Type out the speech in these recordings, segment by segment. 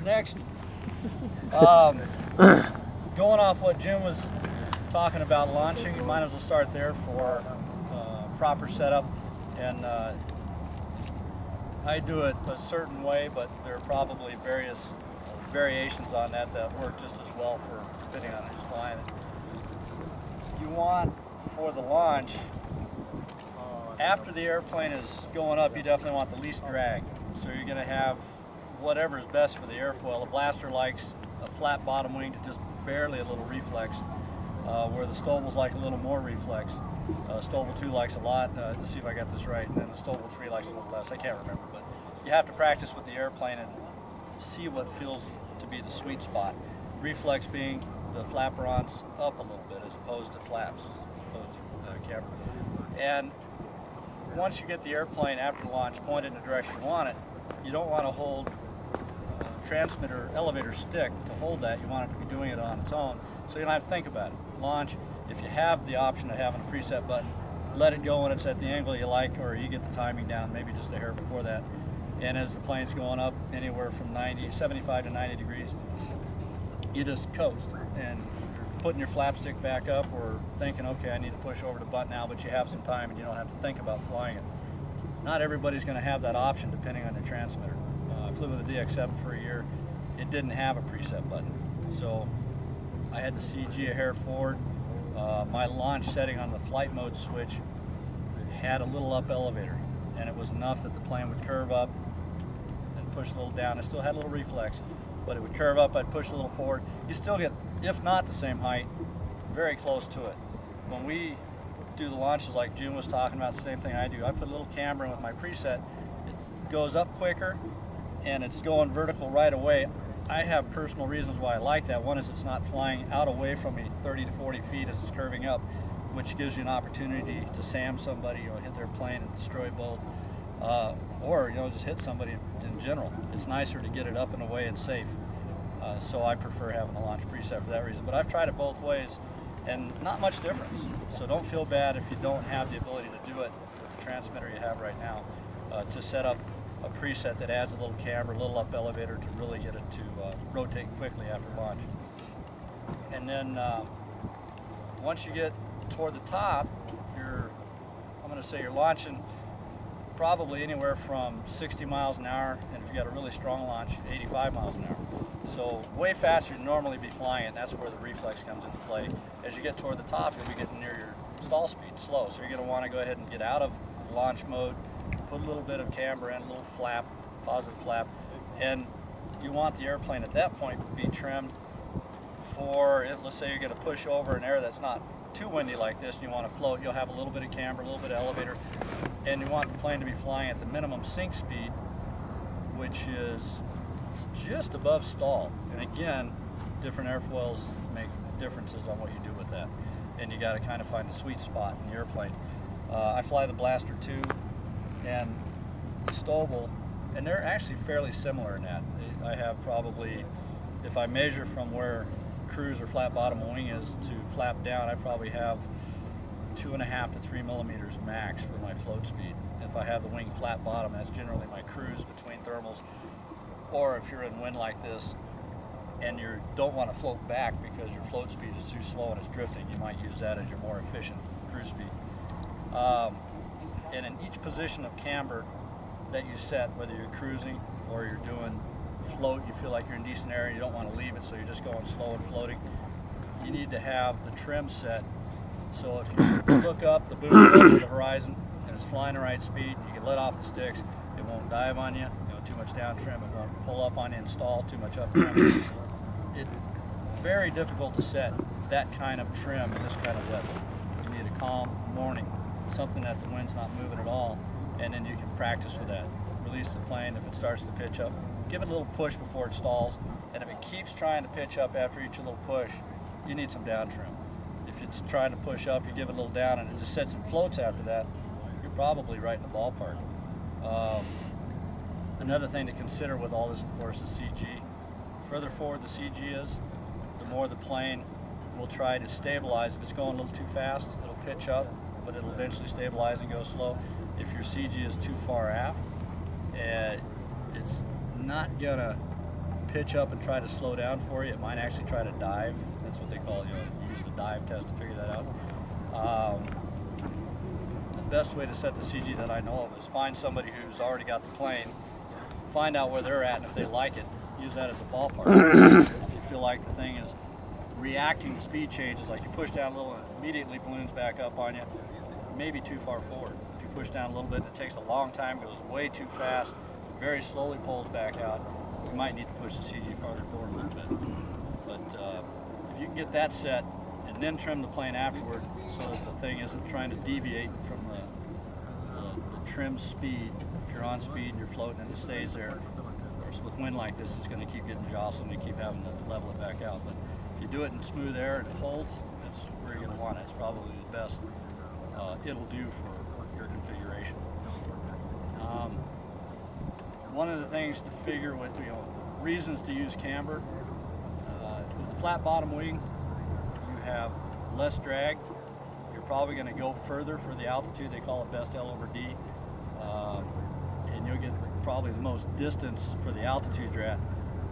Next, going off what Jim was talking about launching, you might as well start there for proper setup. And I do it a certain way, but there are probably various variations on that that work just as well for depending on who's flying it. You want, for the launch, after the airplane is going up, you definitely want the least drag. So you're going to have whatever is best for the airfoil. A blaster likes a flat bottom wing to just barely a little reflex, where the Stovall's like a little more reflex. Stovall 2 likes a lot, let's see if I got this right, and then the Stovall 3 likes a little less. I can't remember, but you have to practice with the airplane and see what feels to be the sweet spot. Reflex being the flaperons up a little bit as opposed to flaps, opposed to camber. And once you get the airplane after launch pointed in the direction you want it, you don't want to hold transmitter elevator stick to hold that. You want it to be doing it on its own, so you don't have to think about it. Launch, if you have the option of having a preset button, let it go when it's at the angle you like, or you get the timing down maybe just a hair before that. And as the plane's going up anywhere from 75 to 90 degrees, you just coast and putting your flap stick back up or thinking, okay, I need to push over the button now, but you have some time and you don't have to think about flying it. Not everybody's going to have that option depending on their transmitter. I flew with a DX7 for a year. It didn't have a preset button, so I had to CG a hair forward. My launch setting on the flight mode switch had a little up elevator, and it was enough that the plane would curve up and push a little down. I still had a little reflex, but it would curve up, I'd push a little forward. You still get, if not the same height, very close to it. When we do the launches like June was talking about, the same thing I do. I put a little camber in with my preset. It goes up quicker, and it's going vertical right away. I have personal reasons why I like that. One is it's not flying out away from me 30 to 40 feet as it's curving up, which gives you an opportunity to SAM somebody or hit their plane and destroy both, or just hit somebody in general. It's nicer to get it up and away and safe. So I prefer having a launch preset for that reason. But I've tried it both ways, and not much difference. So don't feel bad if you don't have the ability to do it with the transmitter you have right now, to set up a preset that adds a little camber, a little up elevator to really get it to rotate quickly after launch. And then once you get toward the top, I'm going to say you're launching probably anywhere from 60 miles an hour, and if you got a really strong launch, 85 miles an hour. So way faster than normally be flying, and that's where the reflex comes into play. As you get toward the top, you'll be getting near your stall speed slow, so you're going to want to go ahead and get out of launch mode, put a little bit of camber in, a little flap, positive flap, and you want the airplane at that point to be trimmed for, let's say you're going to push over an area that's not too windy like this and you want to float. You'll have a little bit of camber, a little bit of elevator, and you want the plane to be flying at the minimum sink speed, which is just above stall. And again, different airfoils make differences on what you do with that, and you got to kind of find the sweet spot in the airplane. I fly the Blaster 2 and Stovall, and they're actually fairly similar in that. I have probably, if I measure from where cruise or flat bottom wing is to flap down, I probably have 2.5 to 3 millimeters max for my float speed. If I have the wing flat bottom, that's generally my cruise between thermals. Or if you're in wind like this and you don't want to float back because your float speed is too slow and it's drifting, you might use that as your more efficient cruise speed. And in each position of camber that you set, whether you're cruising or you're doing float, you feel like you're in decent area, you don't want to leave it, so you're just going slow and floating, you need to have the trim set. So if you look up, the boom goes to the horizon and it's flying the right speed, you can let off the sticks, it won't dive on you, too much down trim, it won't pull up on you and stall, too much up trim. It's very difficult to set that kind of trim in this kind of weather. You need a calm morning, something that the wind's not moving at all, and then you can practice with that. Release the plane if it starts to pitch up. Give it a little push before it stalls, and if it keeps trying to pitch up after each little push, you need some down trim. If it's trying to push up, you give it a little down and it just sits and floats after that, you're probably right in the ballpark. Another thing to consider with all this, of course, is CG. Further forward the CG is, the more the plane will try to stabilize. If it's going a little too fast, it'll pitch up, but it'll eventually stabilize and go slow. If your CG is too far aft, it's not gonna pitch up and try to slow down for you. It might actually try to dive. That's what they call it. Use the dive test to figure that out. The best way to set the CG that I know of is find somebody who's already got the plane, find out where they're at, and if they like it, use that as a ballpark. If you feel like the thing is reacting to speed changes, like you push down a little and immediately balloons back up on you, maybe too far forward. If you push down a little bit, it takes a long time, goes way too fast, very slowly pulls back out, you might need to push the CG farther forward a little bit. But if you can get that set and then trim the plane afterward so that the thing isn't trying to deviate from the trim speed. If you're on speed and you're floating and it stays there, of course with wind like this it's going to keep getting jostled and you keep having to level it back out. But if you do it in smooth air and it holds, that's where you're going to want it. It's probably the best it'll do for your configuration. One of the things to figure with, reasons to use camber, with the flat bottom wing, you have less drag. You're probably going to go further for the altitude. They call it best L over D. And you'll get probably the most distance for the altitude you're at.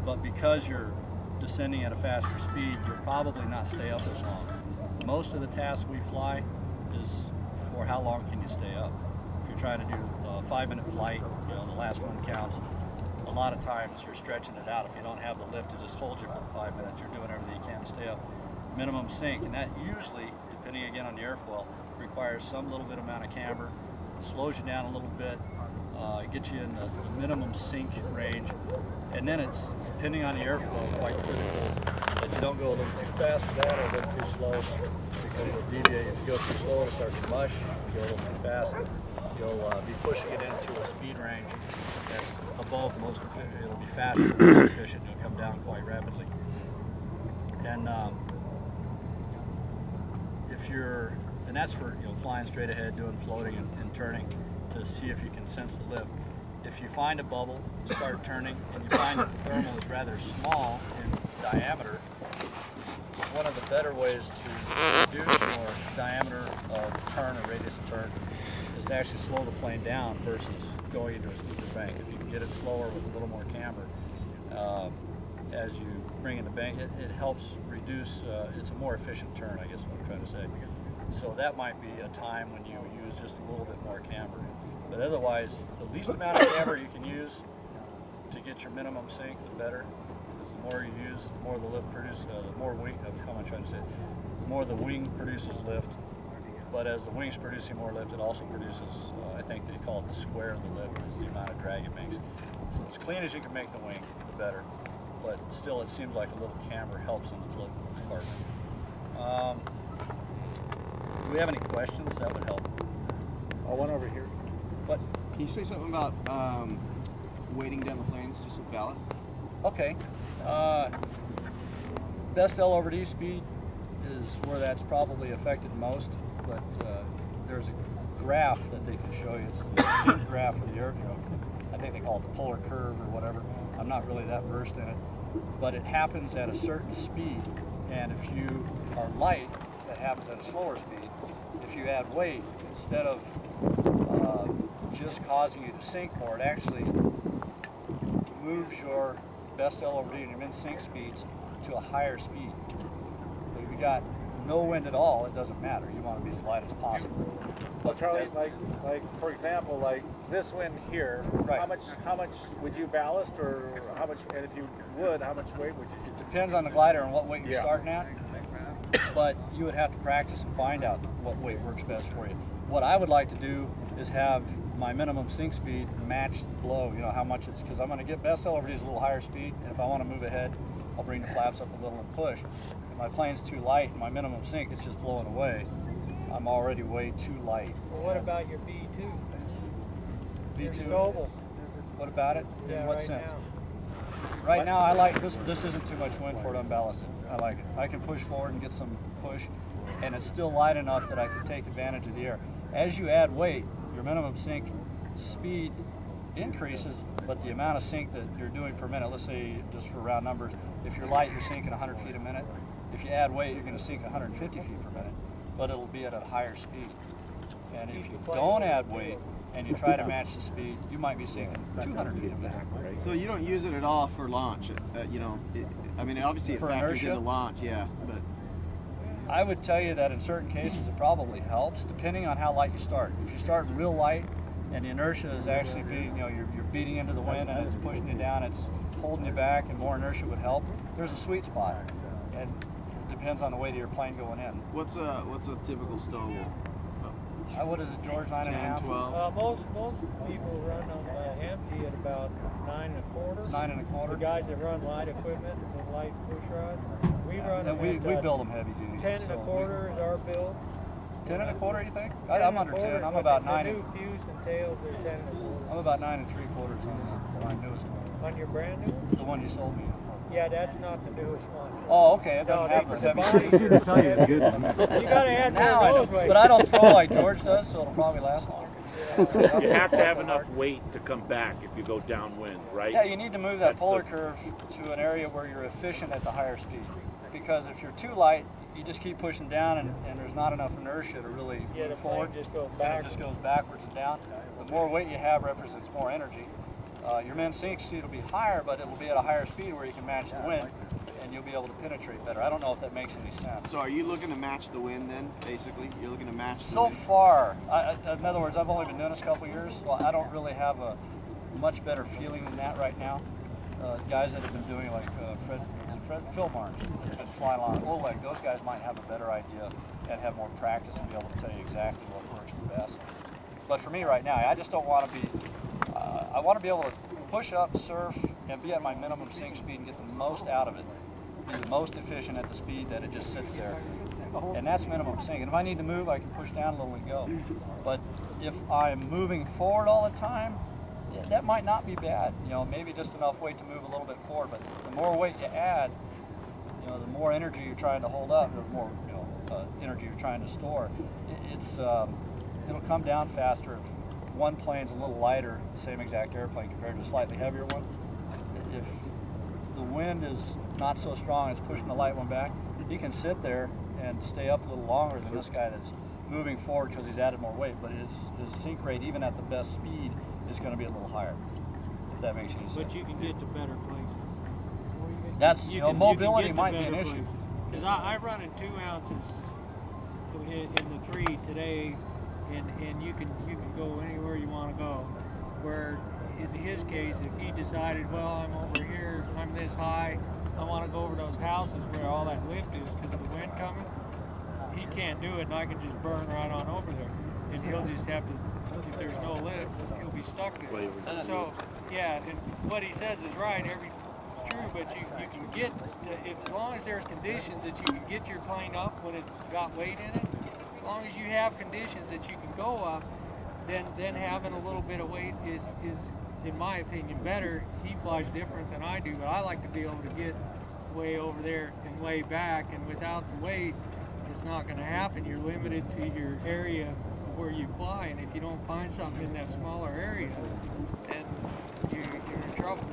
But because you're descending at a faster speed, you'll probably not stay up as long. Most of the tasks we fly is for how long can you stay up. If you're trying to do a 5-minute flight, the last one counts. A lot of times you're stretching it out. If you don't have the lift to just hold you for the 5 minutes, you're doing everything you can to stay up. Minimum sink, and that usually, depending again on the airfoil, requires some little bit amount of camber, slows you down a little bit, gets you in the minimum sink range, and then it's, depending on the airfoil, quite critical that you don't go a little too fast for that or a little too slow, because you'll deviate. If you go too slow, it'll start to mush. If you go a little too fast, you'll be pushing it into a speed range that's above most efficient. It'll be faster than most efficient. You'll come down quite rapidly. And and that's for flying straight ahead, doing floating and turning to see if you can sense the lift. If you find a bubble, start turning, and you find that the thermal is rather small in diameter, one of the better ways to reduce your diameter of turn or radius of turn is to actually slow the plane down versus going into a steeper bank. If you can get it slower with a little more camber, as you bring in the bank, it helps reduce, it's a more efficient turn, I guess is what I'm trying to say. So that might be a time when you use just a little bit more camber. But otherwise, the least amount of camber you can use to get your minimum sink, the better. Because the more you use, the more the lift produces, the more wing, how am I trying to say it? The more the wing produces lift. But as the wing's producing more lift, it also produces, I think they call it the square of the lift, is the amount of drag it makes. So as clean as you can make the wing, the better. But still, it seems like a little camber helps in the float department. Do we have any questions? That would help. One over here. What? Can you say something about weighting down the planes just with ballast? Okay. Best L over D speed is where that's probably affected most, but there's a graph that they can show you. It's the same graph for the air. I think they call it the polar curve or whatever. I'm not really that versed in it, but it happens at a certain speed, and if you are light, that happens at a slower speed. If you add weight, instead of just causing you to sink more, it actually moves your best L over D and your min sink speeds to a higher speed. So if you got no wind at all, it doesn't matter. You want to be as light as possible. Well, Charlie, like for example, like this wind here, right. How much would you ballast, or how much? And if you would, how much weight would you? It depends on the glider and what weight you're starting at. But you would have to practice and find out what weight works best for you. What I would like to do is have my minimum sink speed match the blow, how much it's, because I'm going to get best L over D is a little higher speed, and if I want to move ahead, I'll bring the flaps up a little and push. If my plane's too light and my minimum sink is just blowing away, I'm already way too light. Well, what about your B2? B2? Noble. What about it? Yeah, In what right sense? now. Right now, I like this. This isn't too much wind for it unballasted. I like it. I can push forward and get some push, and it's still light enough that I can take advantage of the air. As you add weight, your minimum sink speed increases, but the amount of sink that you're doing per minute, let's say just for round numbers, if you're light, you're sinking 100 feet a minute. If you add weight, you're going to sink 150 feet per minute, but it'll be at a higher speed. And if you don't add weight, and you try to match the speed, you might be sinking 200 feet of back. So you don't use it at all for launch, you know, I mean, obviously it For factors inertia? into launch, yeah, but I would tell you that in certain cases it probably helps, depending on how light you start. If you start real light and the inertia is actually being, you know, you're beating into the wind and it's pushing you down, it's holding you back, and more inertia would help, there's a sweet spot. And it depends on the weight of your plane going in. what's a typical stowable? What is it, George? 9 10, and a half? 12? Most people run them empty at about 9 1/4. 9 and a quarter? The guys that run light equipment, the light push rod, we run them we at, build them heavy duty. 10 and a quarter is our build. 10 and a quarter, you think? 10 I'm and a under 10. quarter, I'm but about the 9. new fuse and tails, they're 10 and a quarter. I'm about 9 3/4 on my newest one. On your brand new one? The one you sold me. Yeah, that's not the newest one. Oh, okay. It No, doesn't have the heavy. body's heavy. You gotta add Now more I of know, those weights. but I don't throw like George does, so it'll probably last longer. You have to have enough weight to come back if you go downwind, right? Yeah, you need to move that That's polar the- curve to an area where you're efficient at the higher speed. Because if you're too light, you just keep pushing down, and there's not enough inertia to really Yeah, the move plane forward. just goes And it backwards. just goes backwards and down. The more weight you have represents more energy. Your min sink speed will be higher, but it will be at a higher speed where you can match the wind, and you'll be able to penetrate better. I don't know if that makes any sense. So are you looking to match the wind then, basically? You're looking to match the So wind? far, in other words, I've only been doing this a couple of years, so I don't really have a much better feeling than that right now. Guys that have been doing like Phil Marnes, have been flying along Oleg, those guys might have a better idea and have more practice and be able to tell you exactly what works the best. But for me right now, I just don't want to be, I want to be able to push up, surf, and be at my minimum sink speed and get the most out of it. Be the most efficient at the speed that it just sits there. And that's minimum sink. And if I need to move, I can push down a little and go. But if I'm moving forward all the time, that might not be bad. You know, maybe just enough weight to move a little bit forward. But the more weight you add, you know, the more energy you're trying to hold up, the more energy you're trying to store. It'll come down faster if one plane's a little lighter, the same exact airplane compared to a slightly heavier one. If the wind is not so strong, it's pushing the light one back, he can sit there and stay up a little longer than this guy that's moving forward because he's added more weight. But his sink rate, even at the best speed, is going to be a little higher, if that makes any sense. But you can get to better places. That's, you know, mobility might be an issue. Because I run in 2 ounces in the 3 today, and you can go anywhere you want to go. Where in his case, if he decided, well, I'm over here, I'm this high, I want to go over those houses where all that lift is because of the wind coming, he can't do it, and I can just burn right on over there. And he'll just have to, if there's no lift, he'll be stuck there. So, yeah, and what he says is right, it's true, but you can get, as long as there's conditions that you can get your plane up when it's got weight in it, as long as you have conditions that you can go up, then having a little bit of weight is in my opinion, better. He flies different than I do, but I like to be able to get way over there and way back, and without the weight, it's not going to happen. You're limited to your area where you fly, and if you don't find something in that smaller area, then you're in trouble.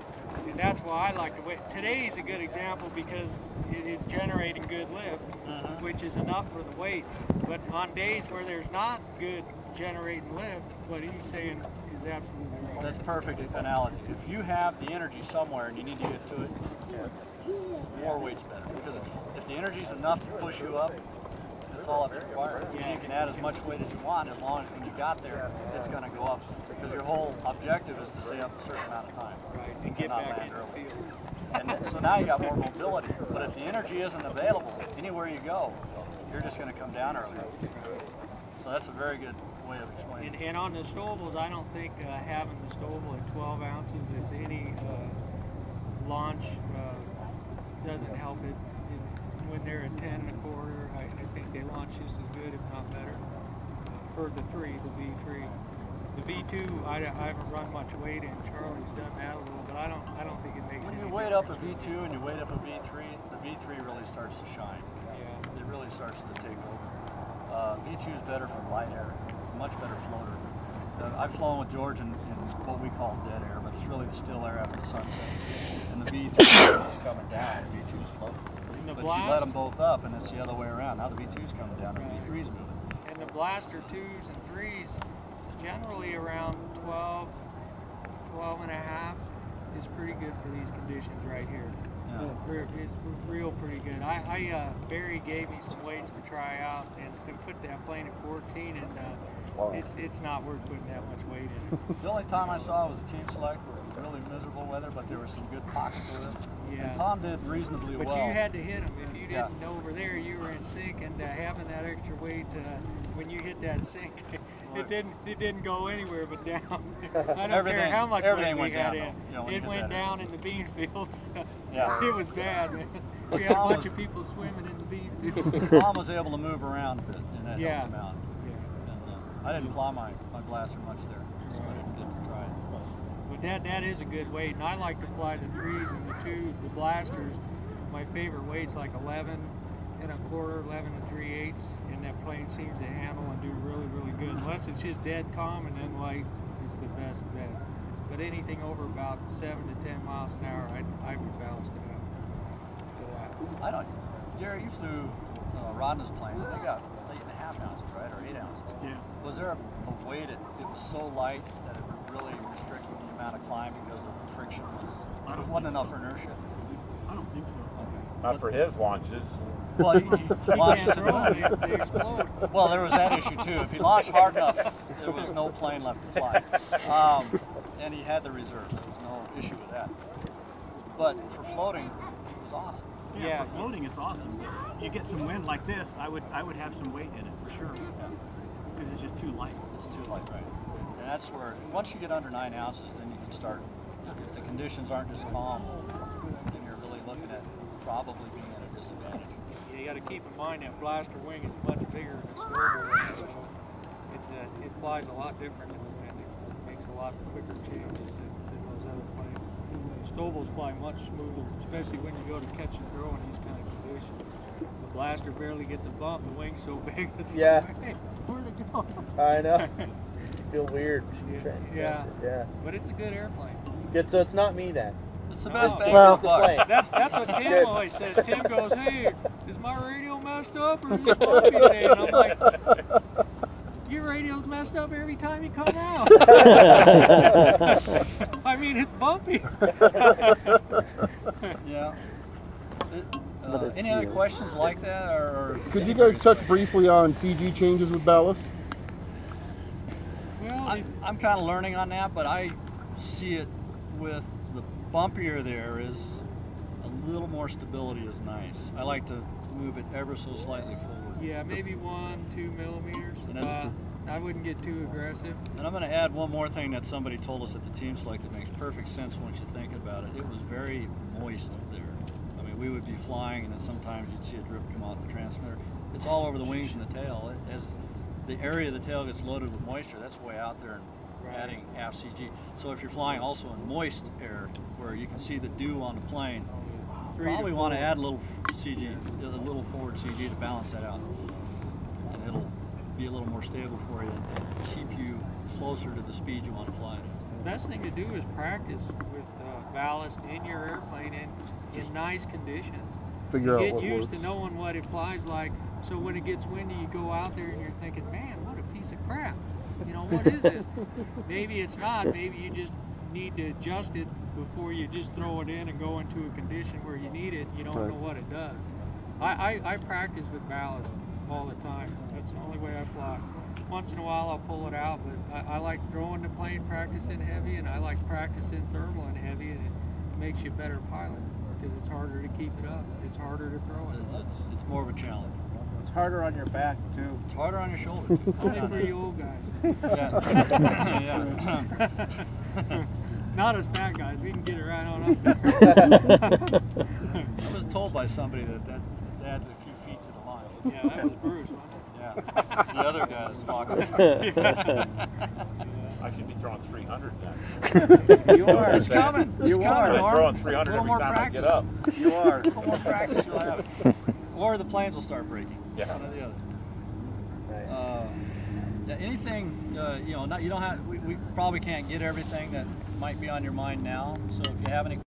And that's why I like the weight. Today's a good example because it is generating good lift, which is enough for the weight. But on days where there's not good generating lift, what he's saying is absolutely right. That's perfect analogy. If you have the energy somewhere and you need to get to it, more weight's better. Because if the energy's enough to push you up, that's all it's required. You can add as much weight as you want, as long as when you got there, it's going to go up. Because your whole objective is to stay up a certain amount of time. Right, and get back in the field. And so now you got more mobility. But if the energy isn't available, anywhere you go, you're just going to come down earlier. So that's a very good way of explaining it. And on the stowables, I don't think having the stowable at 12 ounces is any launch doesn't help it. When they're at 10 1/4, I think they launch just as good, if not better. For the the V3. The V2, I haven't run much weight in. Charlie's done that a little, but I don't think it makes When any you weight up a difference. V2 and you weight up a V3, the V3 really starts to shine. Yeah. It really starts to take over. V2 is better for light air, much better floater. I've flown with George in what we call dead air, but it's really the still air after the sunset. And the V3 is coming down, the V2 is floating. But you let them both up, and it's the other way around. Now the V2 is coming down, and the V3 is moving. And the blaster 2s and 3s, generally around 12, 12 and a half is pretty good for these conditions right here. It's real pretty good. Barry gave me some weights to try out and put that plane at 14, and it's not worth putting that much weight in it. The only time I saw was a team select where it was really miserable weather, but there were some good pockets of it. Yeah. And Tom did reasonably well. But you had to hit them. If you didn't over there, you were in sync, and having that extra weight when you hit that sink, it didn't go anywhere but down. I don't care how much weight we had in. It went down in the bean fields. Yeah. It was bad, man. We had a bunch of people swimming in the bean fields. Tom was able to move around a bit, and that helped him out. And I didn't fly my blaster much there, so I didn't get to try it. But that is a good weight, and I like to fly the 3s and the blasters. My favorite weight's like 11 and a quarter, 11 and 3/8, and that plane seems to handle and do really, really good. Unless it's just dead calm and then light is the best bet. But anything over about 7 to 10 miles an hour, I would ballast it out to that. I don't. Jerry, you flew Rodna's plane. They got 8.5 ounces, right, or 8 ounces. Yeah. Was there a way that it was so light that it really restricted the amount of climb because the friction wasn't enough inertia? I don't think so. Okay. Not for his launches. Well, he launched can't throw them, they explode. Well, there was that issue too. If he launched hard enough, there was no plane left to fly. And he had the reserve. There was no issue with that. But for floating, it was awesome. Yeah, for floating, it's awesome. If you get some wind like this, I would have some weight in it for sure. Because it's just too light. It's too light, right? And that's where once you get under 9 ounces, then you can start. If the conditions aren't just calm, then you're really looking at probably being at a disadvantage. You got to keep in mind that blaster wing is much bigger than a Stover wing, so it flies a lot different in the wind. It makes a lot quicker changes than those other planes. Stovals fly much smoother, especially when you go to catch and throw in these kind of conditions. The blaster barely gets a bump. The wing's so big. It's Yeah. like, hey, where'd it go? I know. Feel weird. Yeah. Yeah. But it's a good airplane. Good. So it's not me then. It's the best Oh, bang well, for the buck. That's what Tim always says. Tim goes, hey, is my radio messed up or is it bumpy today? And I'm like, your radio's messed up every time you come out. I mean, it's bumpy. Yeah. Any other questions like that? Or Could you guys touch briefly on CG changes with ballast? Well, I'm kind of learning on that, but I see it with the bumpier there is a little more stability is nice. I like to move it ever so slightly forward. yeah, maybe 1-2 millimeters. And that's I wouldn't get too aggressive. And I'm going to add one more thing that somebody told us at the team select that makes perfect sense once you think about it. It was very moist there. I mean, we would be flying and then sometimes you'd see a drip come off the transmitter. It's all over the wings and the tail. As the area of the tail gets loaded with moisture, that's way out there and adding half CG. So if you're flying also in moist air where you can see the dew on the plane, probably want to add a little CG, a little forward CG to balance that out. And it'll be a little more stable for you and keep you closer to the speed you want to fly at. The best thing to do is practice with ballast in your airplane in nice conditions. Figure out Get what used to works. knowing what it flies like, so when it gets windy, you go out there and you're thinking, man, what a piece of crap. You know, what is this? Maybe it's not. Maybe you just need to adjust it before you just throw it in and go into a condition where you need it. You don't know what it does. I practice with ballast all the time. That's the only way I fly. Once in a while I'll pull it out, but I like throwing the plane, practicing heavy, and I like practicing thermal and heavy, and it makes you a better pilot because it's harder to keep it up. It's harder to throw it. It's more of a challenge. It's harder on your back too. It's harder on your shoulder too. Only for you old guys. Yeah. Yeah. Not us fat guys. We can get it right on up there. I was told by somebody that adds a few feet to the line. Yeah, that was Bruce, wasn't it? Yeah. The other guy is talking. I should be throwing 300 then. You are. It's coming. It's coming. I've been Norm. throwing 300 A little every more time practice. I get up. You are. A little more practice you'll have. Or the planes will start breaking. Yeah. One or the other. Yeah, anything, you know, you don't have. We probably can't get everything that might be on your mind now. So if you have any